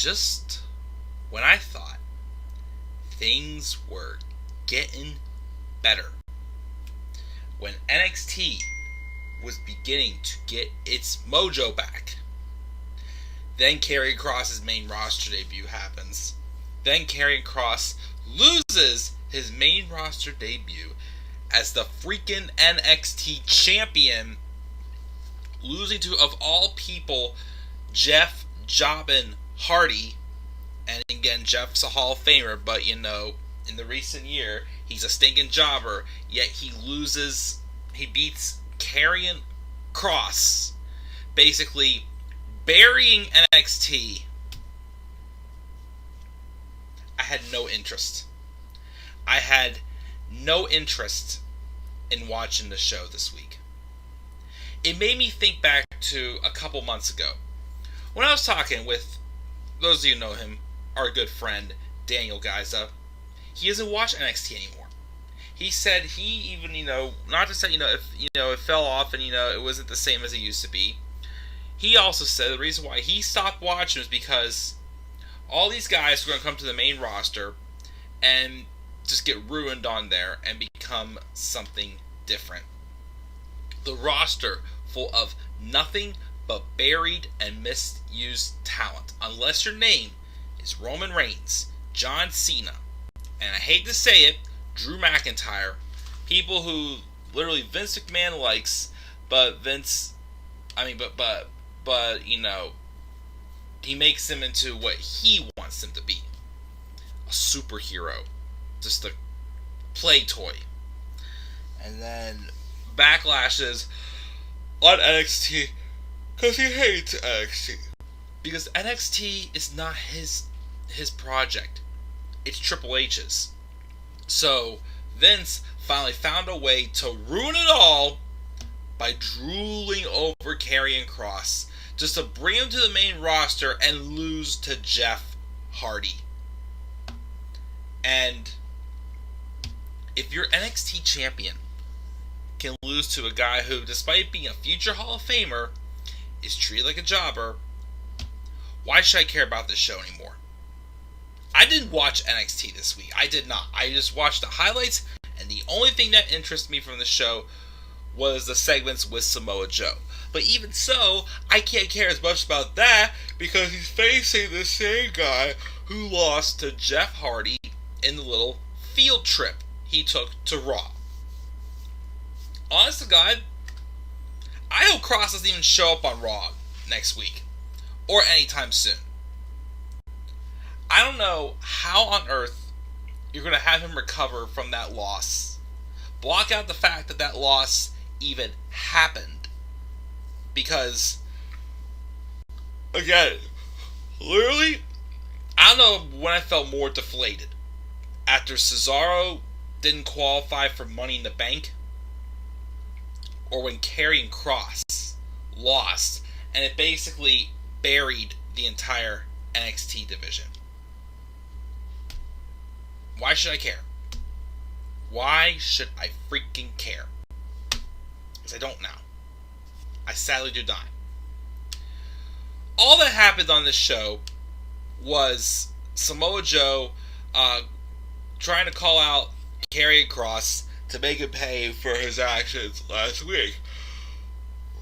just when I thought things were getting better, when NXT was beginning to get its mojo back, then Karrion Kross's main roster debut happens. Then Karrion Kross loses his main roster debut as the freaking NXT champion, losing to, of all people, Jeff Jobbin Hardy. And again, Jeff's a Hall of Famer, but in the recent year, he's a stinking jobber, yet he beats Karrion Kross, basically burying NXT. I had no interest. I had no interest in watching the show this week. It made me think back to a couple months ago when I was talking with, those of you who know him, our good friend Daniel Gaiza. He doesn't watch NXT anymore. He said he even, not to say, if, it fell off and, it wasn't the same as it used to be. He also said the reason why he stopped watching was because all these guys are going to come to the main roster and just get ruined on there and become something different. The roster full of nothing but buried and misused talent. Unless your name is Roman Reigns, John Cena, and I hate to say it, Drew McIntyre. People who literally Vince McMahon likes, but he makes them into what he wants them to be. A superhero. Just a play toy. And then backlashes on NXT because he hates NXT. Because NXT is not his project. It's Triple H's. So Vince finally found a way to ruin it all by drooling over Karrion Kross, just to bring him to the main roster and lose to Jeff Hardy. And if your NXT champion can lose to a guy who, despite being a future Hall of Famer, is treated like a jobber, why should I care about this show anymore? I didn't watch NXT this week. I did not. I just watched the highlights, and the only thing that interested me from the show was the segments with Samoa Joe. But even so, I can't care as much about that because he's facing the same guy who lost to Jeff Hardy in the little field trip he took to Raw. Honest to God, I hope Kross doesn't even show up on Raw next week or anytime soon. I don't know how on earth you're going to have him recover from that loss. Block out the fact that that loss even happened. Because, again, literally, I don't know when I felt more deflated. After Cesaro didn't qualify for Money in the Bank, or when Karrion Kross lost, and it basically buried the entire NXT division. Why should I care? Why should I freaking care? Because I don't now. I sadly do not. All that happened on this show was Samoa Joe trying to call out Karrion Kross to make him pay for his actions last week.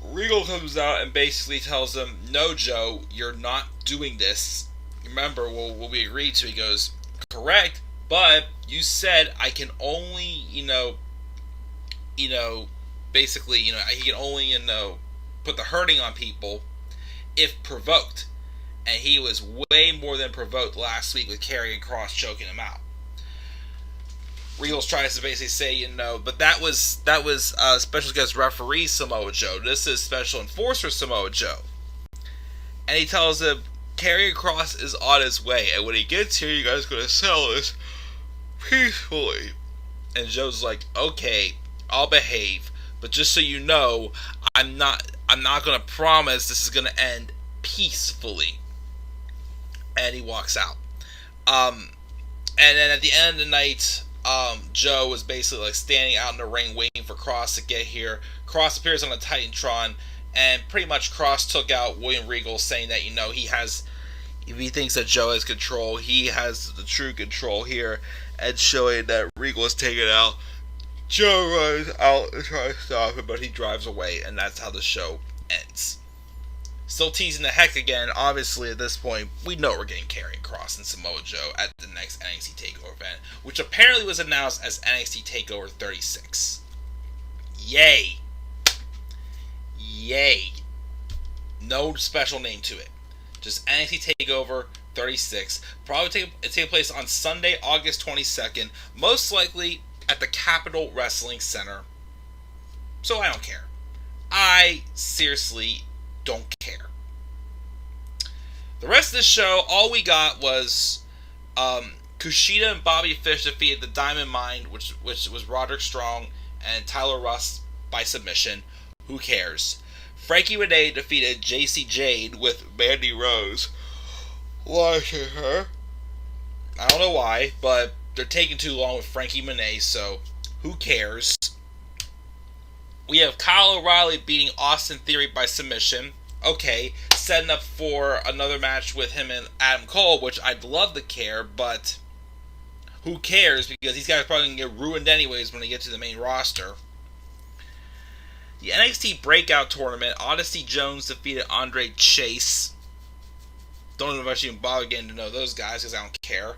Regal comes out and basically tells him, "No, Joe, you're not doing this. Remember what we agreed to." He goes, "Correct, but you said I can only, basically, he can only, put the hurting on people if provoked." And he was way more than provoked last week with Karrion Kross choking him out. Regal tries to basically say, but that was special guest referee Samoa Joe. This is special enforcer Samoa Joe. And he tells him, Karrion Kross is on his way, and when he gets here, you guys are going to settle this peacefully. And Joe's like, "Okay, I'll behave, but just so you know, I'm not going to promise this is going to end peacefully." And he walks out. And then at the end of the night, Joe was basically like standing out in the ring waiting for Kross to get here. Kross appears on a Titantron, and pretty much Kross took out William Regal, saying that he has If he thinks that Joe has control, he has the true control here, and showing that Regal is taken out. Joe runs out and tries to stop him, but he drives away, and that's how the show ends. Still teasing the heck again. Obviously, at this point, we know we're getting Karrion Kross and Samoa Joe at the next NXT TakeOver event, which apparently was announced as NXT TakeOver 36. Yay! Yay! No special name to it. Just NXT TakeOver 36. Probably take place on Sunday, August 22nd. Most likely at the Capitol Wrestling Center. So I don't care. I seriously don't care. The rest of the show, all we got was Kushida and Bobby Fish defeated the Diamond Mine, which was Roderick Strong and Tyler Rust by submission. Who cares? Frankie Monet defeated JC Jade with Mandy Rose. Watching her. I don't know why, but they're taking too long with Frankie Monet, so who cares? We have Kyle O'Reilly beating Austin Theory by submission. Okay, setting up for another match with him and Adam Cole, which I'd love to care, but who cares? Because these guys are probably going to get ruined anyways when they get to the main roster. The NXT Breakout Tournament, Odyssey Jones defeated Andre Chase. Don't know if I should even bother getting to know those guys because I don't care.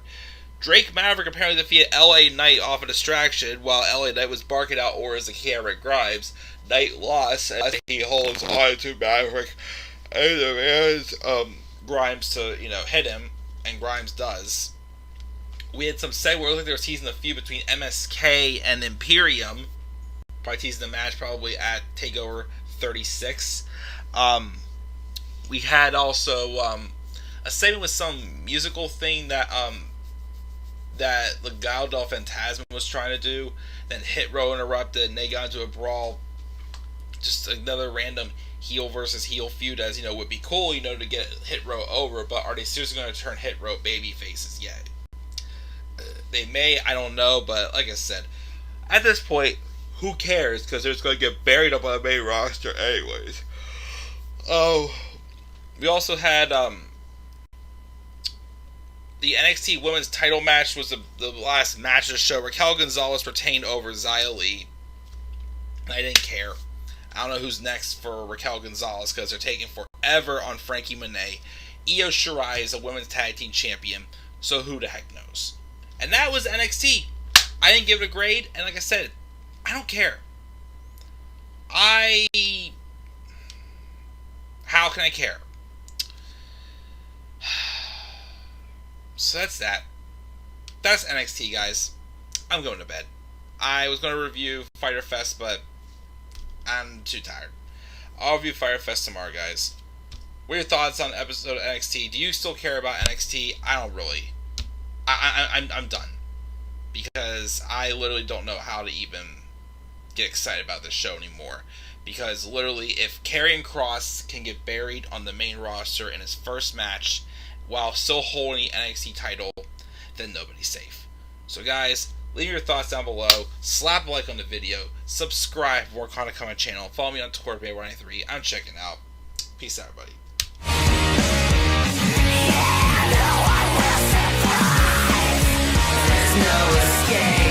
Drake Maverick apparently defeated LA Knight off a distraction while LA Knight was barking out orders to Cameron Grimes. Knight lost as he holds on to Maverick and demands Grimes to, hit him, and Grimes does. We had some segue where it looked like they were teasing the feud between MSK and Imperium. Probably teasing the match probably at TakeOver 36. We had also a segment with some musical thing that Legado del Fantasma was trying to do. Then Hit Row interrupted and they got into a brawl. Just another random heel versus heel feud, as would be cool, to get Hit Row over. But are they seriously going to turn Hit Row baby faces yet? They may, I don't know. But like I said, at this point, who cares? Because they're just going to get buried up on the main roster anyways. We also had the NXT Women's Title match was the last match of the show. Raquel Gonzalez retained over Xia Li. I didn't care. I don't know who's next for Raquel Gonzalez because they're taking forever on Frankie Monet. Io Shirai is a women's tag team champion, so who the heck knows? And that was NXT. I didn't give it a grade, and like I said, I don't care. How can I care? So that's that. That's NXT, guys. I'm going to bed. I was going to review Fyter Fest, but I'm too tired. I'll review Fyter Fest tomorrow, guys. What are your thoughts on the episode of NXT? Do you still care about NXT? I don't really. I'm done. Because I literally don't know how to even get excited about this show anymore. Because literally, if Karrion Kross can get buried on the main roster in his first match while still holding the NXT title, then nobody's safe. So guys, leave your thoughts down below. Slap a like on the video. Subscribe for more content on my channel. Follow me on Twitter, Bay193. I'm checking out. Peace out, everybody. Yeah, no one will surprise. There's no escape.